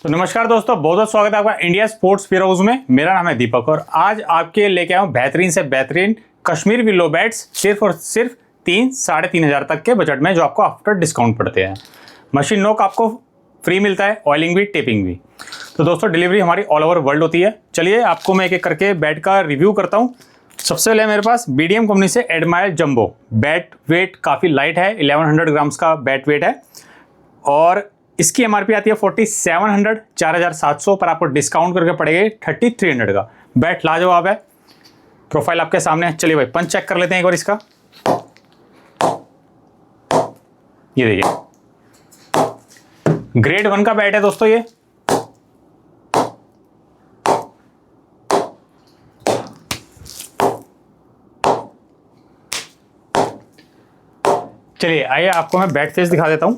तो नमस्कार दोस्तों, बहुत बहुत स्वागत है आपका इंडिया स्पोर्ट्स फीयर हाउस में। मेरा नाम है दीपक और आज आपके लेके आया हूँ बेहतरीन से बेहतरीन कश्मीर विलो बैट्स सिर्फ और सिर्फ 3-3.5 तक के बजट में, जो आपको आफ्टर डिस्काउंट पड़ते हैं। मशीन नॉक आपको फ्री मिलता है, ऑयलिंग भी, टेपिंग भी। तो दोस्तों डिलीवरी हमारी ऑल ओवर वर्ल्ड होती है। चलिए आपको मैं एक एक करके बैट का रिव्यू करता हूँ। सबसे पहले मेरे पास BDM कंपनी से एडमायर जंबो बैट। वेट काफ़ी लाइट है, 1100 ग्राम्स का बैट वेट है और इसकी MRP आती है 4700, 4700 पर आपको डिस्काउंट करके पड़ेगा 3300 का। बैट लाजवाब है, प्रोफाइल आपके सामने है। चलिए भाई पंच चेक कर लेते हैं एक बार इसका। ये देखिए ग्रेड 1 का बैट है दोस्तों ये। चलिए आइए आपको मैं बैट फेस दिखा देता हूं।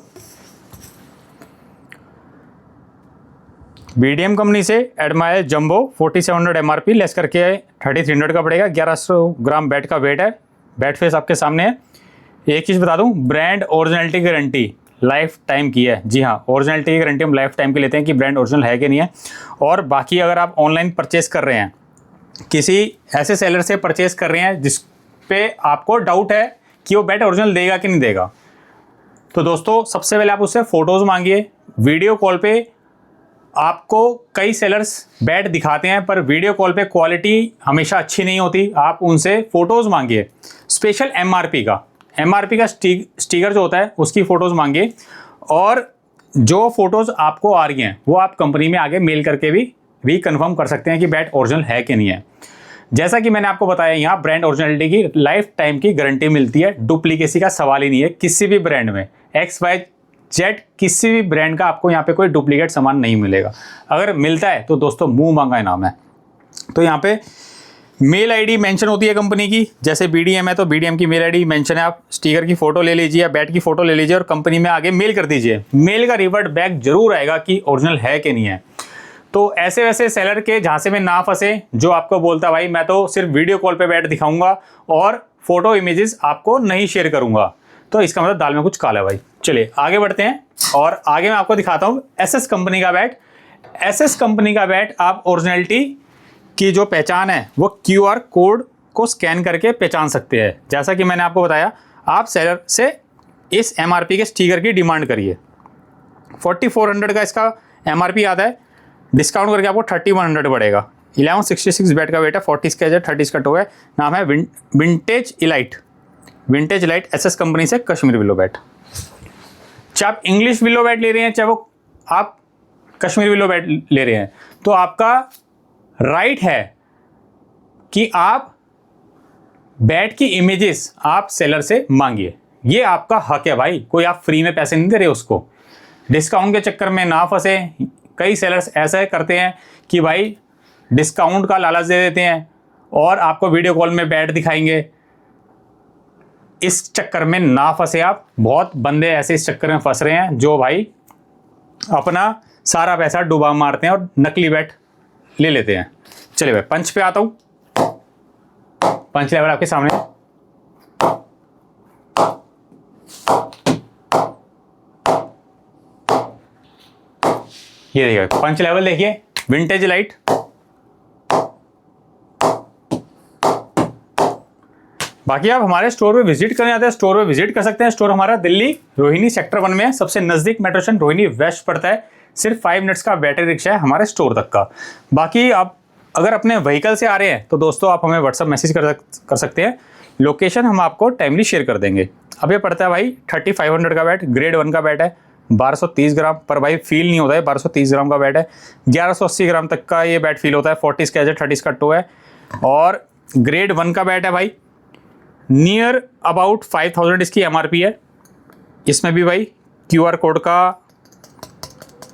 BDM कंपनी से एडमायर जंबो 4700 MRP लेस करके 3300 का पड़ेगा। 1100 ग्राम बैट का वेट है। बैट फेस आपके सामने है। एक चीज़ बता दूं, brand originality guarantee life time की है। जी हाँ, ओरिजिनलिटी की गारंटी हम लाइफ टाइम की लेते हैं कि ब्रांड ओरिजिनल है कि नहीं है। और बाकी अगर आप ऑनलाइन परचेस कर रहे हैं, किसी ऐसे सेलर से परचेस कर रहे हैं जिस पे आपको डाउट है कि वो बैट ओरिजिनल देगा कि नहीं देगा, तो दोस्तों सबसे पहले आप उससे फ़ोटोज़ मांगिए। वीडियो कॉल पे आपको कई सेलर्स बैट दिखाते हैं पर वीडियो कॉल पे क्वालिटी हमेशा अच्छी नहीं होती। आप उनसे फ़ोटोज़ मांगिए, स्पेशल MRP का स्टिकर जो होता है उसकी फ़ोटोज़ मांगिए। और जो फ़ोटोज़ आपको आ रही हैं वो आप कंपनी में आगे मेल करके भी रिकन्फर्म कर सकते हैं कि बैट ओरिजिनल है कि नहीं है। जैसा कि मैंने आपको बताया, यहाँ ब्रांड ओरिजिनलिटी की लाइफ टाइम की गारंटी मिलती है। डुप्लीकेसी का सवाल ही नहीं है किसी भी ब्रांड में। XYZ किसी भी ब्रांड का आपको यहाँ पे कोई डुप्लीकेट सामान नहीं मिलेगा। अगर मिलता है तो दोस्तों मुंह मांगा इनाम है। तो यहाँ पे मेल ID मेंशन होती है कंपनी की। जैसे BDM है तो BDM की मेल ID मेंशन है। आप स्टिकर की फ़ोटो ले लीजिए या बैट की फ़ोटो ले लीजिए और कंपनी में आगे मेल कर दीजिए। मेल का रिवर्ट बैक जरूर आएगा कि ओरिजिनल है कि नहीं है। तो ऐसे वैसे सेलर के झांसे में ना फंसे जो आपको बोलता भाई मैं तो सिर्फ वीडियो कॉल पे बैट दिखाऊंगा और फोटो इमेजेस आपको नहीं शेयर करूंगा, तो इसका मतलब दाल में कुछ काला है भाई। चलिए आगे बढ़ते हैं और आगे मैं आपको दिखाता हूं SS कंपनी का बैट। SS कंपनी का बैट आप ओरिजिनलिटी की जो पहचान है वो QR कोड को स्कैन करके पहचान सकते हैं। जैसा कि मैंने आपको बताया, आप सेलर से इस MRP के स्टिकर की डिमांड करिए। 4400 का इसका MRP आता है, डिस्काउंट करके आपको 3100 पड़ेगा। 1166 बैट का वेट है, 40 स्केच है, 30 कट हो गए। नाम है विंटेज इलाइट SS कंपनी से कश्मीर विलो बैट। चाहे आप इंग्लिश विलो बैट ले रहे हैं, चाहे वो आप कश्मीर विलो बैट ले रहे हैं, तो आपका राइट है कि आप बैट की इमेजेस आप सेलर से मांगिए। ये आपका हक है भाई, कोई आप फ्री में पैसे नहीं दे रहे उसको। डिस्काउंट के चक्कर में ना फंसे। कई सेलर्स ऐसा करते हैं कि भाई डिस्काउंट का लालच दे देते हैं और आपको वीडियो कॉल में बैट दिखाएंगे। इस चक्कर में ना फंसे आप। बहुत बंदे ऐसे इस चक्कर में फंस रहे हैं जो भाई अपना सारा पैसा डुबा मारते हैं और नकली बैट ले लेते हैं। चलिए भाई पंच पे आता हूं। पंच लेवल आपके सामने। ये देखिए पंच लेवल देखिए, विंटेज लाइट। बाकी आप हमारे स्टोर पे विजिट करने आते हैं, स्टोर पे विजिट कर सकते हैं। स्टोर हमारा दिल्ली रोहिणी सेक्टर 1 में है। सबसे नजदीक मेट्रो स्टेशन रोहिणी वेस्ट पड़ता है। सिर्फ 5 मिनट्स का बैटरी रिक्शा है हमारे स्टोर तक का। बाकी आप अगर अपने व्हीकल से आ रहे हैं तो दोस्तों आप हमें व्हाट्सअप मैसेज कर सकते हैं। लोकेशन हम आपको टाइमली शेयर कर देंगे। अब ये पड़ता है भाई 3500 का बैट, ग्रेड 1 का बैट है, 1230 ग्राम। पर भाई फील नहीं होता है, 1230 ग्राम का बैट है। 1180 ग्राम तक का ये बैट फील होता है। 40 स्केच है, 30 का टो है और ग्रेड 1 का बैट है भाई। नियर अबाउट 5000 इसकी MRP है। इसमें भी भाई QR कोड का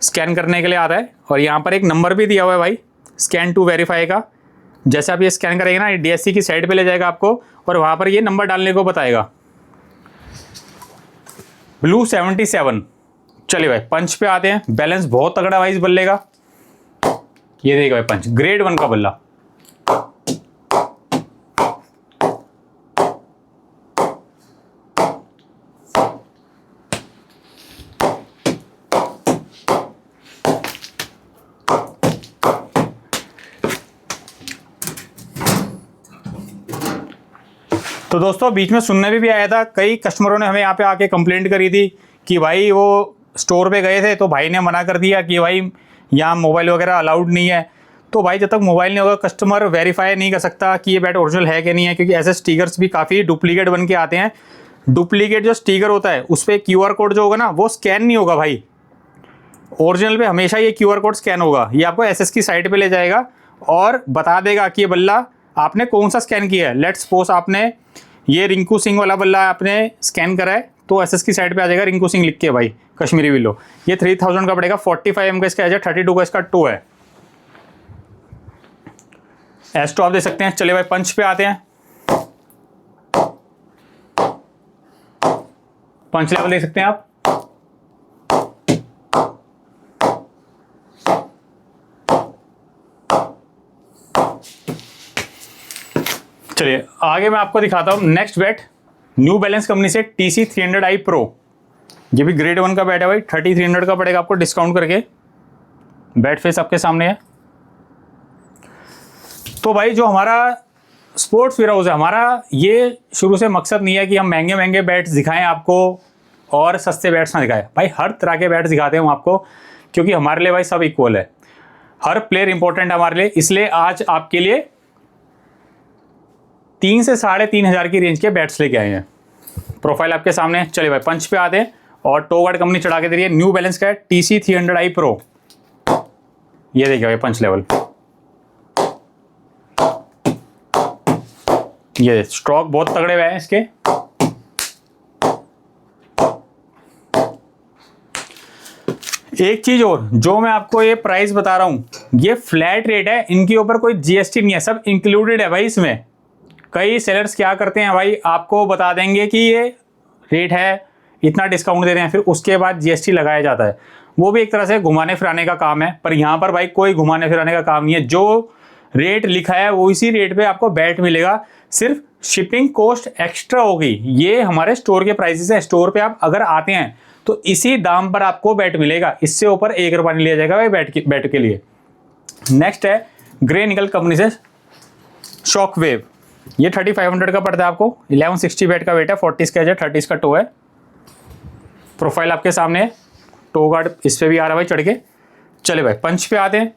स्कैन करने के लिए आता है और यहाँ पर एक नंबर भी दिया हुआ है भाई, स्कैन टू वेरीफाई का। जैसे आप ये स्कैन करेंगे ना, DSC की साइट पे ले जाएगा आपको और वहाँ पर ये नंबर डालने को बताएगा। ब्लू 77। चलिए भाई पंच पे आते हैं। बैलेंस बहुत तगड़ा भाई इस बल्ले का। ये देखिए भाई पंच, ग्रेड 1 का बल्ला। तो दोस्तों बीच में सुनने में भी आया था, कई कस्टमरों ने हमें यहाँ पे आके कंप्लेंट करी थी कि भाई वो स्टोर पे गए थे तो भाई ने मना कर दिया कि भाई यहाँ मोबाइल वगैरह अलाउड नहीं है। तो भाई जब तक मोबाइल नहीं होगा कस्टमर वेरीफाई नहीं कर सकता कि ये बैट ओरिजिनल है कि नहीं है, क्योंकि ऐसे स्टिकर्स भी काफ़ी डुप्लीकेट बन के आते हैं। डुप्लीकेट जो स्टिकर होता है उस पर QR कोड जो होगा ना वो स्कैन नहीं होगा भाई, ओरिजिनल पे हमेशा ये QR कोड स्कैन होगा। ये आपको SS की साइट पे ले जाएगा और बता देगा कि ये बल्ला आपने कौन सा स्कैन किया है। लेट्स सपोज आपने ये रिंकू सिंह वाला बल्ला आपने स्कैन करा है तो SS की साइट पे आ जाएगा रिंकू सिंह लिख के भाई, कश्मीरी विलो। ये 3000 का पड़ेगा, 45 का इसका एज है, 32 का इसका टो है। एस टो आप दे सकते हैं। चलिए भाई पंच पे आते हैं। पंच लेवल देख सकते हैं आप। चलिए आगे मैं आपको दिखाता हूं next bat, new balance company से TC 300i Pro। ये भी ग्रेड 1 का बैट है भाई, 3300 का पड़ेगा आपको डिस्काउंट करके। बैट फेस आपके सामने है। तो भाई जो हमारा स्पोर्ट्स वेयर हाउस है, हमारा ये शुरू से मकसद नहीं है कि हम महंगे महंगे बैट्स दिखाएं आपको और सस्ते बैट्स ना दिखाएं। भाई हर तरह के बैट्स दिखाते हैं हम आपको, क्योंकि हमारे लिए भाई सब इक्वल है, हर प्लेयर इंपॉर्टेंट है हमारे लिए। इसलिए आज आपके लिए 3 से 3500 की रेंज के बैट्स लेके आए हैं। प्रोफाइल आपके सामने। चलिए भाई पंच पे आते हैं और टो गार्ड कंपनी चढ़ा के दे रही है, न्यू बैलेंस का है, TC 300i Pro। ये देखिए भाई पंच लेवल, ये स्ट्रोक बहुत तगड़े हुए हैं इसके। एक चीज और, जो मैं आपको ये प्राइस बता रहा हूं ये फ्लैट रेट है, इनके ऊपर कोई GST नहीं है, सब इंक्लूडेड है भाई इसमें। कई सेलर्स क्या करते हैं भाई, आपको बता देंगे कि ये रेट है, इतना डिस्काउंट दे रहे हैं, फिर उसके बाद GST लगाया जाता है। वो भी एक तरह से घुमाने फिराने का काम है, पर यहाँ पर भाई कोई घुमाने फिराने का काम नहीं है। जो रेट लिखा है वो इसी रेट पे आपको बैट मिलेगा, सिर्फ शिपिंग कॉस्ट एक्स्ट्रा होगी। ये हमारे स्टोर के प्राइसेस है। स्टोर पे आप अगर आते हैं तो इसी दाम पर आपको बैट मिलेगा, इससे ऊपर 1 रुपया नहीं लिया जाएगा भाई बैट के लिए। नेक्स्ट है ग्रे निकल कंपनी से शॉक वेव। ये 3500 का पड़ता है आपको, 1160 बैट का वेट है, 40 का है, 30 का टो है। प्रोफाइल आपके सामने है, टो गार्ड इस पे भी आ रहा है भाई चढ़ के। चले भाई पंच पे आते हैं।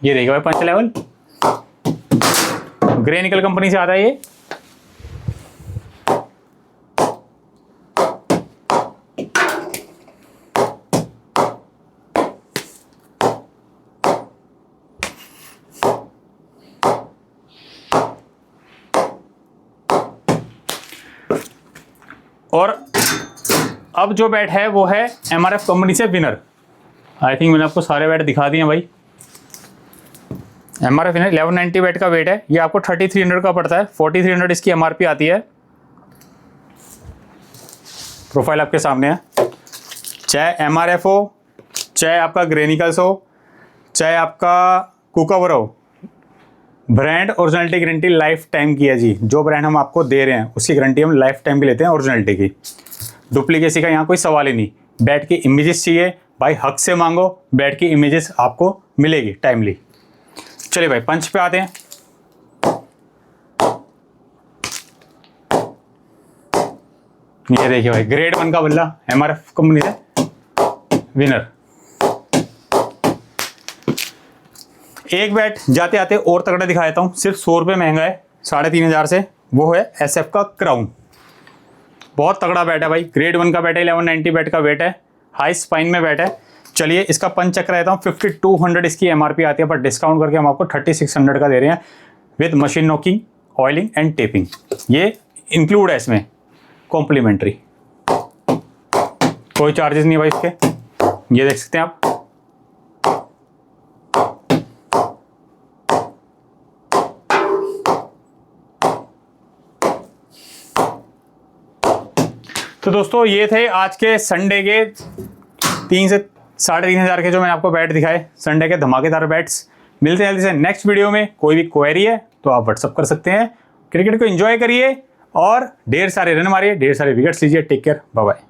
ये देखिए भाई पंच लेवल, ग्रे निकल कंपनी से आता है ये। और अब जो बैट है वो है MRF कंपनी से विनर। आई थिंक मैंने आपको सारे बैट दिखा दिए हैं भाई। MRF विनर 1190 बैट का वेट है, ये आपको 3300 का पड़ता है, 4300 इसकी MRP आती है। प्रोफाइल आपके सामने है। चाहे MRF हो, चाहे आपका ग्रेनिकल्स हो, चाहे आपका कुकावर हो, brand originality guarantee life time की है जी। जो ब्रांड हम आपको दे रहे हैं उसकी गारंटी हम लाइफ टाइम की लेते हैं, ओरिजिनलिटी की। डुप्लीकेसी का यहाँ कोई सवाल ही नहीं। बैट की इमेजेस चाहिए भाई, हक से मांगो, बैट की इमेजेस आपको मिलेगी टाइमली। चलिए भाई पंच पे आते हैं। ये देखिए भाई ग्रेड 1 का बल्ला MRF कंपनी से विनर। एक बैट जाते आते और तगड़ा दिखा देता हूँ, सिर्फ 100 रुपये महंगा है 3500 से, वो है SF का क्राउन। बहुत तगड़ा बैट है भाई, ग्रेड 1 का बैट है, 1190 बैट का वेट है, हाई स्पाइन में बैट है। चलिए इसका पंच चेक रहता हूँ। 5200 इसकी MRP आती है, पर डिस्काउंट करके हम आपको 3600 का दे रहे हैं with machine knocking, oiling and tapping. ये इंक्लूड है इसमें, कॉम्प्लीमेंट्री, कोई चार्जेस नहीं भाई इसके। ये देख सकते हैं आप। तो दोस्तों ये थे आज के संडे के 3 से 3500 के जो मैंने आपको बैट दिखाए, संडे के धमाकेदार बैट्स। मिलते हैं जल्दी से नेक्स्ट वीडियो में। कोई भी क्वेरी है तो आप व्हाट्सअप कर सकते हैं। क्रिकेट को एंजॉय करिए और ढेर सारे रन मारिए, ढेर सारे विकेट्स लीजिए। Take care, bye bye.